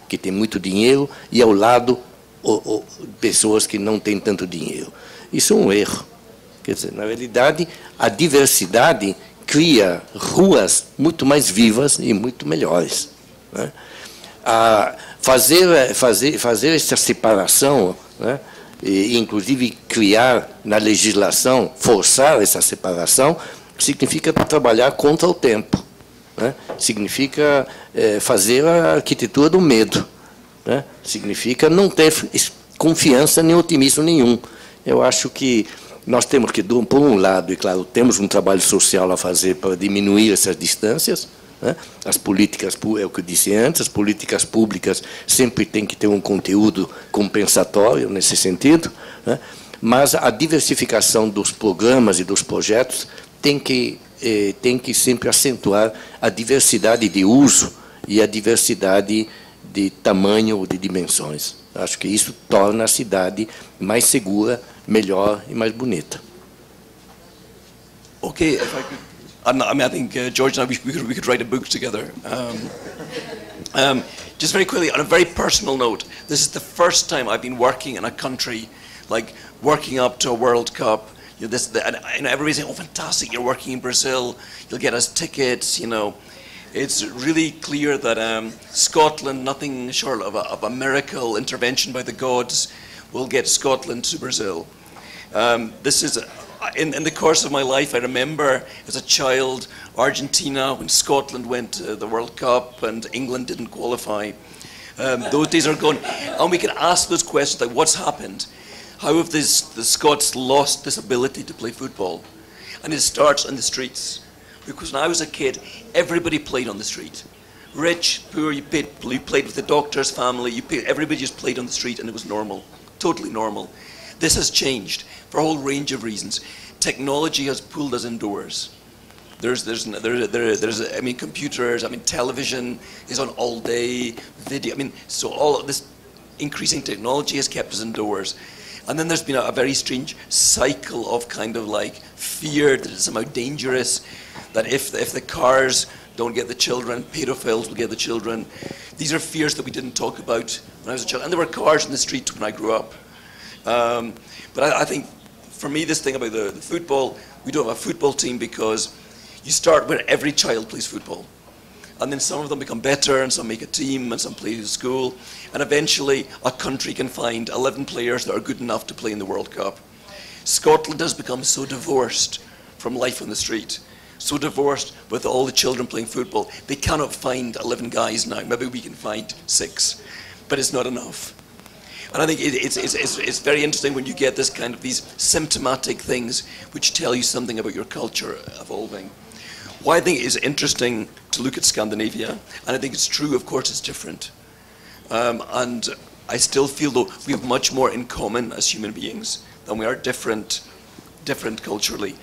que têm muito dinheiro, e ao lado pessoas que não têm tanto dinheiro. Isso é um erro. Quer dizer, na realidade, a diversidade cria ruas muito mais vivas e muito melhores, né? Fazer essa separação, né? E, inclusive, criar na legislação, forçar essa separação, significa trabalhar contra o tempo, né? Significa fazer a arquitetura do medo, né? Significa não ter confiança nem otimismo nenhum. Eu acho que nós temos que, por um lado, e claro, temos um trabalho social a fazer para diminuir essas distâncias, né? As políticas, é o que eu disse antes, as políticas públicas sempre têm que ter um conteúdo compensatório nesse sentido, né? Mas a diversificação dos programas e dos projetos tem que sempre acentuar a diversidade de uso e a diversidade de tamanho ou de dimensões. Acho que isso torna a cidade mais segura, melhor e mais bonita. Okay, if I could, I think George and I, we could write a book together. Just very quickly, on a very personal note, this is the first time I've been working in a country, like working up to a World Cup. You know, and everybody's saying, "Oh, fantastic! You're working in Brazil. You'll get us tickets." You know, it's really clear that Scotland, nothing short of a miracle intervention by the gods, will get Scotland to Brazil. This is, in the course of my life, I remember as a child, Argentina, when Scotland went to the World Cup and England didn't qualify. Those days are gone. And we can ask those questions like, what's happened? How have the Scots lost this ability to play football? And it starts on the streets. Because when I was a kid, everybody played on the street. Rich, poor, you played with the doctor's family, everybody just played on the street, and it was normal, totally normal. This has changed for a whole range of reasons. Technology has pulled us indoors. There's I mean, computers, I mean, television is on all day, video, I mean, so all of this increasing technology has kept us indoors. And then there's been a very strange cycle of kind of like fear that it's somehow dangerous, that if the cars don't get the children, pedophiles will get the children. These are fears that we didn't talk about when I was a child. And there were cars in the street when I grew up. But I think, for me, this thing about the football, we don't have a football team because you start where every child plays football. And then some of them become better, and some make a team, and some play in school. And eventually, a country can find 11 players that are good enough to play in the World Cup. Scotland has become so divorced from life on the street, so divorced with all the children playing football. They cannot find 11 guys now. Maybe we can find 6, but it's not enough. And I think it's very interesting when you get this kind of these symptomatic things which tell you something about your culture evolving. Why I think it is interesting to look at Scandinavia, and I think it's true, of course, it's different. And I still feel, though, we have much more in common as human beings than we are different culturally.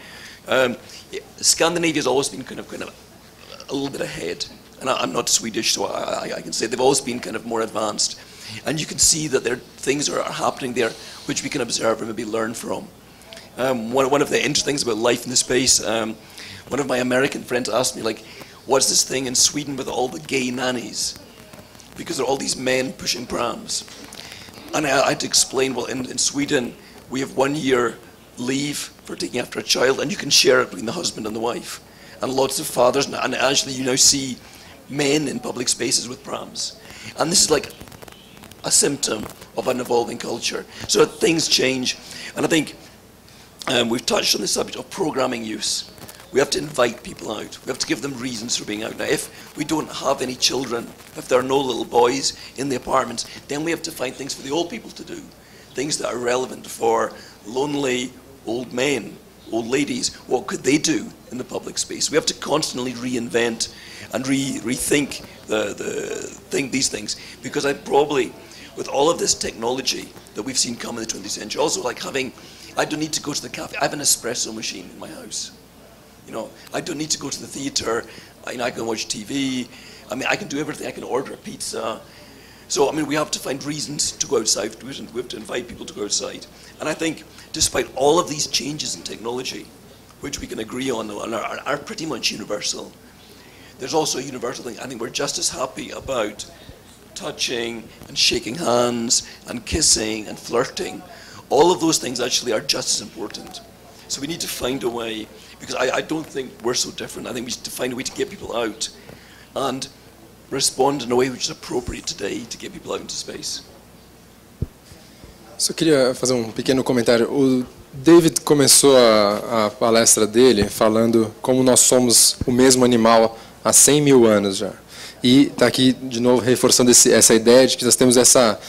Scandinavia has always been kind of a little bit ahead. And I'm not Swedish, so I can say they've always been kind of more advanced. And you can see that things are happening there which we can observe and maybe learn from. One of the interesting things about life in the space, one of my American friends asked me, like, what's this thing in Sweden with all the gay nannies? Because there are all these men pushing prams. And I had to explain, well, in Sweden, we have 1 year leave for taking after a child, and you can share it between the husband and the wife. And lots of fathers, and actually you now see men in public spaces with prams. And this is like a symptom of an evolving culture. So things change. And I think we've touched on the subject of programming use. We have to invite people out. We have to give them reasons for being out. Now, if we don't have any children, if there are no little boys in the apartments, then we have to find things for the old people to do. Things that are relevant for lonely old men, old ladies. What could they do in the public space? We have to constantly reinvent and rethink these things. Because I probably, with all of this technology that we've seen come in the 20th century, also like I don't need to go to the cafe. I have an espresso machine in my house. You know, I don't need to go to the theatre. I can watch TV. I mean, I can do everything. I can order a pizza. So, I mean, we have to find reasons to go outside. We have to invite people to go outside. And I think, despite all of these changes in technology, which we can agree on and are pretty much universal, there's also a universal thing. I think we're just as happy about touching and shaking hands and kissing and flirting, all of those things actually are just as important. So we need to find a way, because I don't think we're so different. I think we need to find a way to get people out and respond in a way which is appropriate today to get people out into space. Só queria fazer um pequeno comentário. O David começou a palestra dele falando como nós somos o mesmo animal há 100 mil anos já. E está aqui, de novo, reforçando essa ideia de que nós temos essa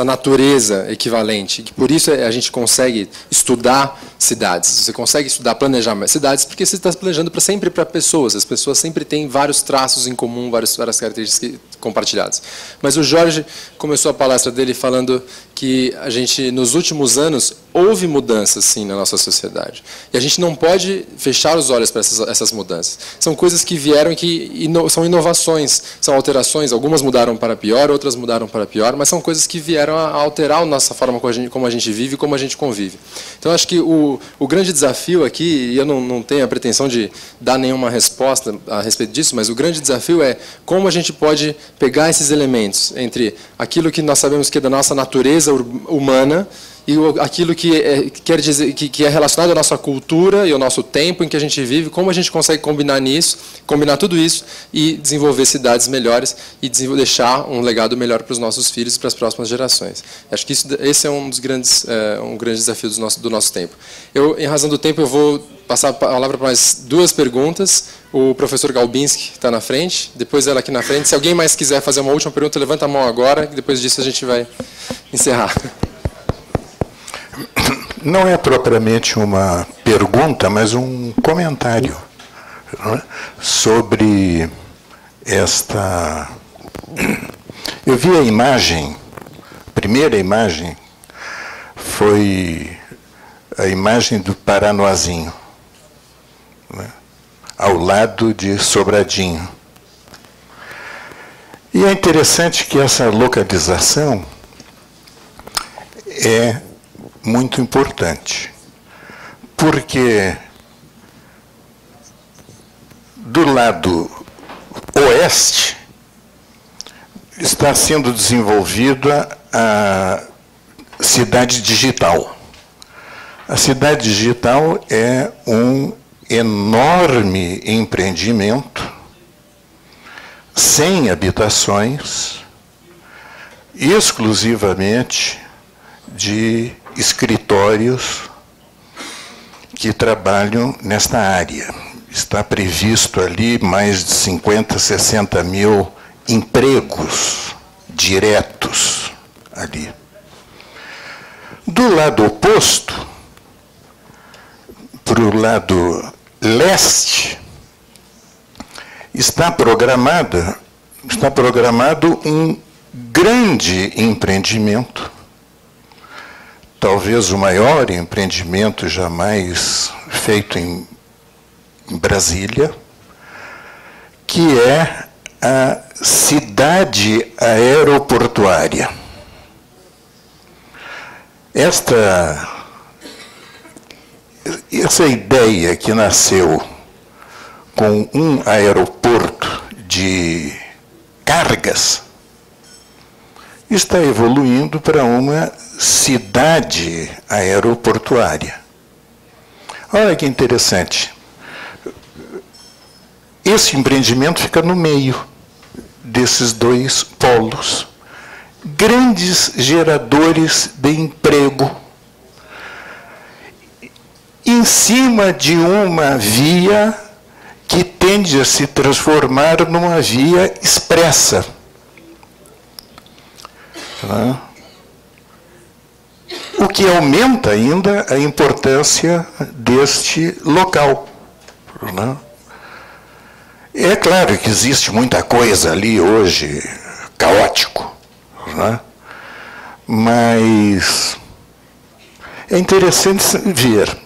natureza equivalente. Que por isso a gente consegue estudar cidades. Você consegue estudar, planejar cidades, porque você está planejando sempre para pessoas. As pessoas sempre têm vários traços em comum, várias características compartilhadas. Mas o Jorge começou a palestra dele falando que a gente, nos últimos anos, houve mudanças, sim, na nossa sociedade. E a gente não pode fechar os olhos para essas mudanças. São coisas que vieram e que são inovações, são alterações. Algumas mudaram para pior, outras mudaram para pior, mas são coisas que vieram a alterar a nossa forma como a gente vive e como a gente convive. Então, acho que o grande desafio aqui, e eu não tenho a pretensão de dar nenhuma resposta a respeito disso, mas o grande desafio é como a gente pode pegar esses elementos entre aquilo que nós sabemos que é da nossa natureza humana e aquilo que quer dizer que é relacionado à nossa cultura e ao nosso tempo em que a gente vive, como a gente consegue combinar tudo isso e desenvolver cidades melhores e deixar um legado melhor para os nossos filhos e para as próximas gerações. Acho que esse é um grande desafio do nosso tempo. Em razão do tempo, eu vou passar a palavra para mais duas perguntas. O professor Galbinski está na frente, depois ela aqui na frente. Se alguém mais quiser fazer uma última pergunta, levanta a mão agora, e depois disso a gente vai encerrar. Não é propriamente uma pergunta, mas um comentário, não é? Sobre esta... Eu vi a imagem, a primeira imagem foi a imagem do Paranoazinho, não é? Ao lado de Sobradinho. E é interessante que essa localização é muito importante, porque do lado oeste está sendo desenvolvida a cidade digital. A cidade digital é um enorme empreendimento, sem habitações, exclusivamente de escritórios que trabalham nesta área. Está previsto ali mais de 50, 60 mil empregos diretos ali. Do lado oposto, para o lado leste, está programado um grande empreendimento, talvez o maior empreendimento jamais feito em Brasília, que é a cidade aeroportuária. Essa ideia que nasceu com um aeroporto de cargas está evoluindo para uma cidade aeroportuária. Olha que interessante. Esse empreendimento fica no meio desses dois polos. Grandes geradores de emprego. Em cima de uma via que tende a se transformar numa via expressa. O que aumenta ainda a importância deste local. É claro que existe muita coisa ali hoje, caótico, mas é interessante ver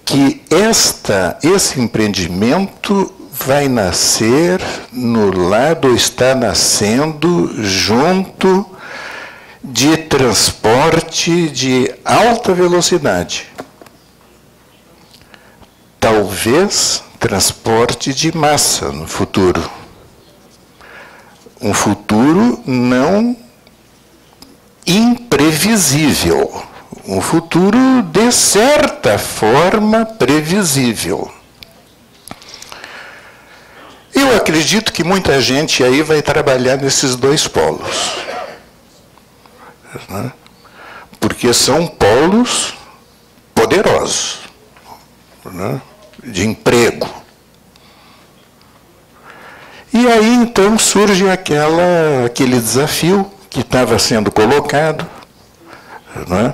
que esse empreendimento vai nascer no lado, está nascendo junto de transporte de alta velocidade. Talvez transporte de massa no futuro. um futuro não imprevisível, um futuro de certa forma previsível. Eu acredito que muita gente aí vai trabalhar nesses dois polos, né? Porque são polos poderosos, né? De emprego. E aí, então, surge aquele desafio que estava sendo colocado, né?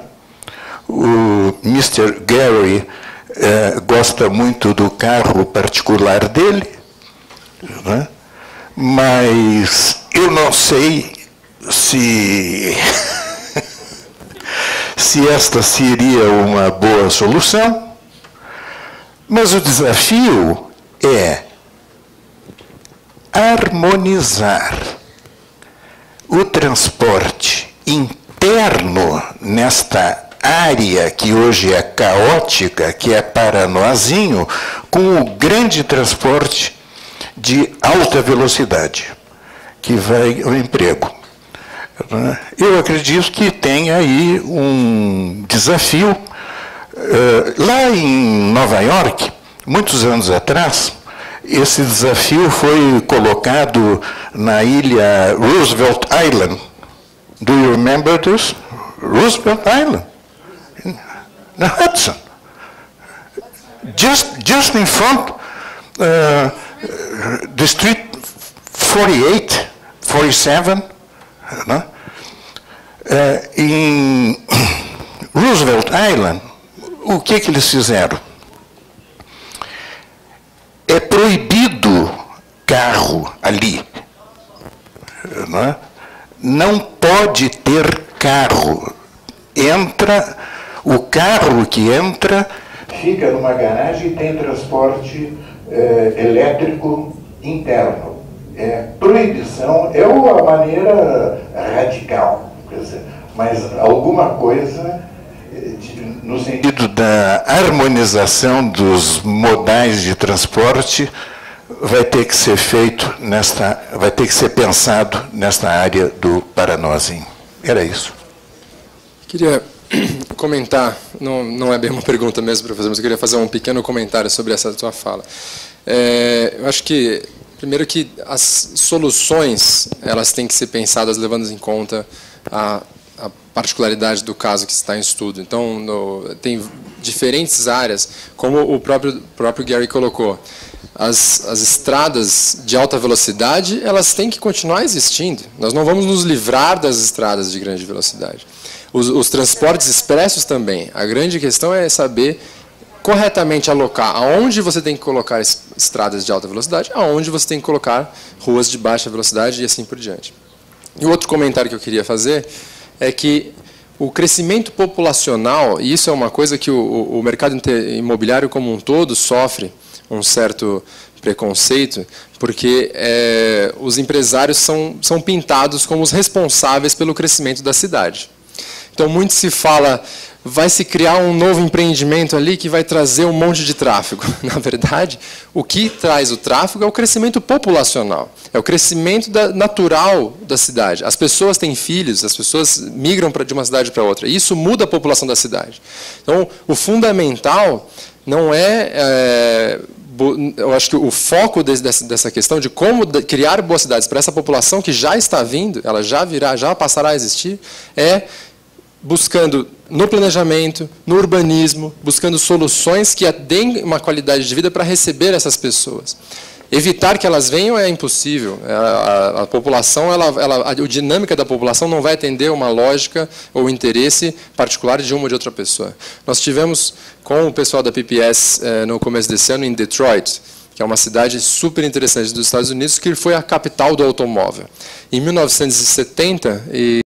O Mr. Gary gosta muito do carro particular dele, né? Mas eu não sei se esta seria uma boa solução, mas o desafio é harmonizar o transporte interno nesta área que hoje é caótica, que é Paranoazinho, com o grande transporte de alta velocidade, que vai ao emprego. Eu acredito que tem aí um desafio. Lá em Nova York, muitos anos atrás, esse desafio foi colocado na ilha Roosevelt Island. Do you remember this? Roosevelt Island? The Hudson. Just in front, the street 48, 47, né? Em Roosevelt Island, o que eles fizeram? É proibido carro ali, né? Não pode ter carro. Entra, o carro que entra fica numa garagem e tem transporte elétrico interno. Proibição é uma maneira radical, quer dizer, mas alguma coisa no sentido da harmonização dos modais de transporte vai ter que ser feito vai ter que ser pensado nesta área do Paranoazinho. Era isso. Queria comentar, não é bem uma pergunta mesmo, professor, mas eu queria fazer um pequeno comentário sobre essa sua fala. Eu acho que, primeiro, que as soluções elas têm que ser pensadas levando em conta a particularidade do caso que está em estudo. Então, tem diferentes áreas, como o próprio Gary colocou. As estradas de alta velocidade, elas têm que continuar existindo. Nós não vamos nos livrar das estradas de grande velocidade. Os transportes expressos também. A grande questão é saber corretamente alocar aonde você tem que colocar estradas de alta velocidade, aonde você tem que colocar ruas de baixa velocidade e assim por diante. E o outro comentário que eu queria fazer é que o crescimento populacional, e isso é uma coisa que o mercado imobiliário como um todo sofre um certo preconceito, porque os empresários são pintados como os responsáveis pelo crescimento da cidade. Então, muito se fala, vai se criar um novo empreendimento ali que vai trazer um monte de tráfego. Na verdade, o que traz o tráfego é o crescimento populacional, é o crescimento natural da cidade. As pessoas têm filhos, as pessoas migram de uma cidade para outra, e isso muda a população da cidade. Então, o fundamental não eu acho que o foco dessa questão de como criar boas cidades para essa população que já está vindo, ela já passará a existir, é buscando no planejamento, no urbanismo, buscando soluções que deem uma qualidade de vida para receber essas pessoas. Evitar que elas venham é impossível. A população, a dinâmica da população não vai atender uma lógica ou interesse particular de uma ou de outra pessoa. Nós tivemos com o pessoal da PPS no começo desse ano em Detroit, que é uma cidade super interessante dos Estados Unidos, que foi a capital do automóvel. Em 1970,